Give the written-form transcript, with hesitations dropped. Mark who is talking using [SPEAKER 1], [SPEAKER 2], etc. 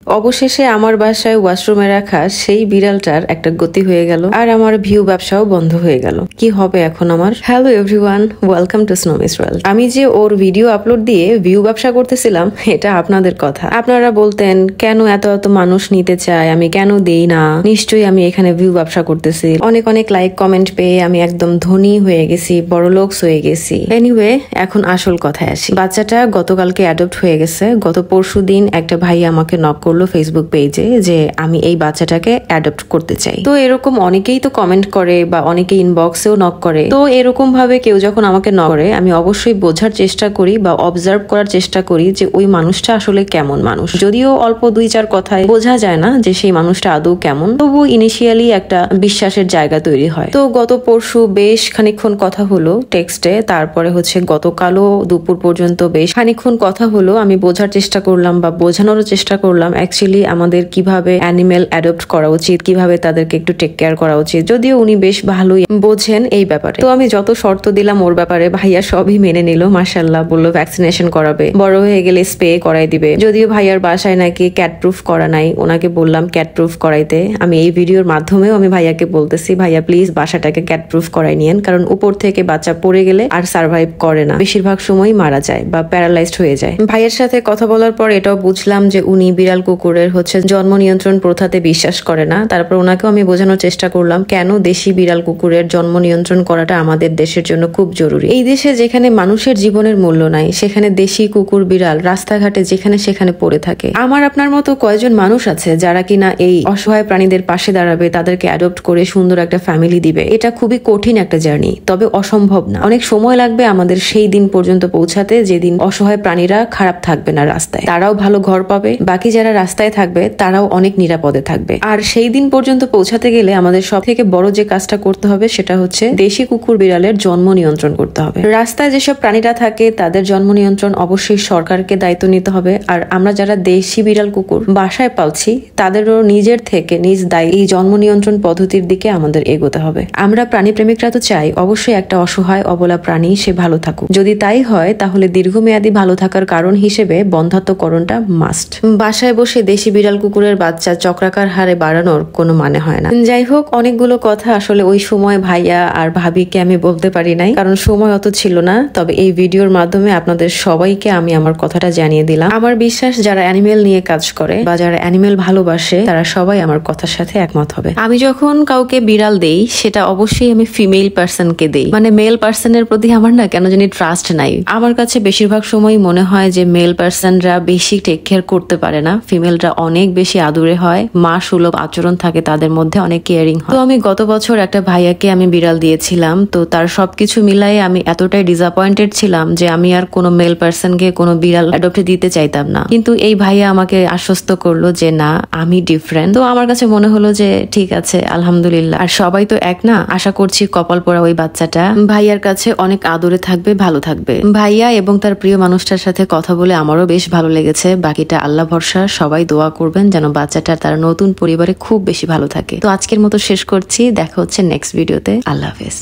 [SPEAKER 1] অবশেষে আমার বাসায় ওয়াশরুমে রাখা সেই বিড়ালটার একটা গতি হয়ে গেল, আর আমার ভিউ ব্যবসাও বন্ধ হয়ে গেল। কি হবে এখন আমার? Hello everyone, welcome to snow miss world. আমি যে ওর ভিডিও আপলোড দিয়ে ভিউ ব্যবসা করতেছিলাম, এটা আপনাদের কথা। আপনারা বলতেন কেন এত এত মানুষ নিতে চায়, আমি কেন দেই না, নিশ্চয়ই আমি এখানে ভিউ ব্যবসা করতেছি। অনেক অনেক লাইক কমেন্ট পেয়ে আমি একদম ধনী হয়ে গেছি, বড় লোকস হয়ে গেছি। এনিওয়ে, এখন আসল কথায় আসি। বাচ্চাটা গতকালকে অ্যাডপ্ট হয়ে গেছে। গত পরশু দিন একটা ভাই আমাকে নক করলো ফেসবুক পেজে যে আমি এই বাচ্চাটাকে অ্যাডপ্ট করতে চাই। তো এরকম অনেকেই তো কমেন্ট করে বা অনেকে ইনবক্সেও নক করে। তো এরকম ভাবে কেউ যখন আমাকে নক করে, আমি অবশ্যই বোঝার চেষ্টা করি বা অবজার্ভ করার চেষ্টা করি যে ওই মানুষটা আসলে কেমন মানুষ। যদিও অল্প 2-4 কথায় বোঝা যায় না যে সেই মানুষটা আদৌ কেমন, তবু ইনিশিয়ালি একটা বিশ্বাসের জায়গা তৈরি হয়। তো গত পরশু বেশ খানিকক্ষণ কথা হলো টেক্সটে, তারপরে গতকালও দুপুর পর্যন্ত বেশ খানিকক্ষণ কথা হলো। আমি বোঝার চেষ্টা করলাম বা বোঝানোর চেষ্টা করলাম অ্যাকচুয়ালি আমাদের কিভাবে অ্যানিমেল অ্যাডপ্ট করা উচিত, কিভাবে তাদেরকে একটু টেক কেয়ার করা উচিত। যদিও উনি বেশ ভালোই বোঝেন এই ব্যাপারে। তো আমি যত শর্ত দিলাম ওর ব্যাপারে, ভাইয়া সবই মেনে নিল মাশাআল্লাহ। বললো ভ্যাকসিনেশন করাবে, বড় হয়ে গেলে স্প্রে করাই দিবে। যদিও ভাইয়ার বাসায় নাকি ক্যাট প্রুফ করা নাই, ওনাকে বললাম ক্যাট প্রুফ করাইতে। আমি এই ভিডিওর মাধ্যমেও আমি ভাইয়াকে বলতেছি, ভাইয়া প্লিজ বাসাটাকে ক্যাট প্রুফ করাই নিয়েন, কারণ উপর থেকে বাচ্চা পড়ে গেলে আর সার্ভাইভ করে না, বেশিরভাগ সময় মারা যায় বা প্যারালাইজড হয়ে যায়। ভাইয়ের সাথে কথা বলার পর এটাও বুঝলাম যে উনি বিড়াল কুকুরের জন্ম নিয়ন্ত্রণ প্রথাতে বিশ্বাস করে না। তারপর ওনাকেও আমি বোঝানোর চেষ্টা করলাম কেন দেশি বিড়াল কুকুরের জন্ম নিয়ন্ত্রণ করাটা আমাদের দেশের জন্য খুব জরুরি। এই দেশে যেখানে মানুষের জীবনের মূল্য নাই, সেখানে দেশি কুকুর বিড়াল রাস্তাঘাটে যেখানে সেখানে পড়ে থাকে। আমার আপনার মতো কয়জন মানুষ আছে যারা কিনা এই অসহায় প্রাণীদের পাশে দাঁড়াবে, তাদেরকে অ্যাডপ্ট করে সুন্দর একটা ফ্যামিলি দিবে? এটা খুবই কঠিন একটা জার্নি, তবে অসম্ভব না। অনেক সময় লাগবে আমাদের সেই দিন পর্যন্ত পৌঁছাতে যেদিন অসহায় প্রাণীরা খারাপ থাকবে না রাস্তায়, তারাও ভালো ঘর পাবে, বাকি যারা রাস্তায় থাকবে তারাও অনেক নিরাপদে থাকবে। আর সেই দিন পর্যন্ত পৌঁছাতে গেলে আমাদের সব থেকে বড় যে কাজটা করতে হবে সেটা হচ্ছে দেশি কুকুর বিড়ালের জন্ম নিয়ন্ত্রণ করতে হবে। রাস্তায় যেসব প্রাণীরা থাকে তাদের জন্ম নিয়ন্ত্রণ অবশ্যই সরকারকে দায়িত্ব নিতে হবে। আর আমরা যারা দেশি বিড়াল কুকুর বাসায় পালছি তাদেরও নিজের থেকে নিজ দায়ী এই জন্ম নিয়ন্ত্রণ পদ্ধতির দিকে আমাদের এগোতে হবে। আমরা প্রাণী প্রেমিকরা তো চাই অবশ্যই একটা অসহায় অবলা প্রাণী সে ভালো থাকুক। যদি তাই হয় তাহলে দীর্ঘমেয়াদী ভালো থাকার কারণ হিসেবে বন্ধাত্বকরণটা মাস্ট। বাসায় বসে দেশি বিড়াল কুকুরের বাচ্চা চক্রাকার হারে বাড়ানোর কোনো মানে হয় না। যাই হোক, অনেকগুলো কথা আসলে ওই সময় ভাইয়া আর ভাবিকে আমি বলতে পারি নাই, কারণ সময় অত ছিল না। তবে এই ভিডিওর মাধ্যমে আপনাদের সবাইকে আমি আমার কথাটা জানিয়ে দিলাম। আমার বিশ্বাস যারা অ্যানিমেল নিয়ে কাজ করে বা যারা অ্যানিমেল ভালোবাসে তারা সবাই আমার কথার সাথে একমত হবে। আমি যখন কাউকে বিড়াল দেই সেটা অবশ্যই আমি ফিমেল পার্সনকে দেই, মানে মেল পার্সনের প্রতি আমার না কেন জানি ট্রাস্ট নাই। আমার কাছে বেশিরভাগ সময় মনে হয় যে মেল পার্সনরা বেশি টেক কেয়ার করতে পারে না, ফিমেলরা অনেক বেশি আদুরে হয়, মা সুলভ আচরণ থাকে তাদের মধ্যে, অনেক কেয়ারিং হয়। তো আমি গত বছর একটা ভাইয়াকে আমি বিড়াল দিয়েছিলাম, তো তার সবকিছু মিলাই আমি এতটাই ডিসঅ্যাপয়েন্টেড ছিলাম যে আমি আর কোনো মেল পার্সনকে কোনো বিড়াল অ্যাডপ্টে দিতে চাইতাম না। কিন্তু এই ভাইয়া আমাকে আশ্বস্ত করলো যে না, আমি ডিফারেন্ট। তো আমার কাছে মনে হলো যে ঠিক আছে, আলহামদুলিল্লাহ। আর সবাই তো এক না, আশা করছি কপাল পোড়া ওই বাচ্চাটা ভাইয়ার কাছে অনেক আদরে থাকবে, ভালো থাকবে। ভাইয়া এবং তার প্রিয় মানুষটার সাথে কথা বলে আমারও বেশ ভালো লেগেছে। বাকিটা আল্লাহ ভরসা, সবাই দোয়া করবেন যেন বাচ্চাটা তার নতুন পরিবারে খুব বেশি ভালো থাকে। তো আজকের মতো শেষ করছি, দেখা হচ্ছে নেক্সট ভিডিওতে। আল্লাহ হাফেজ।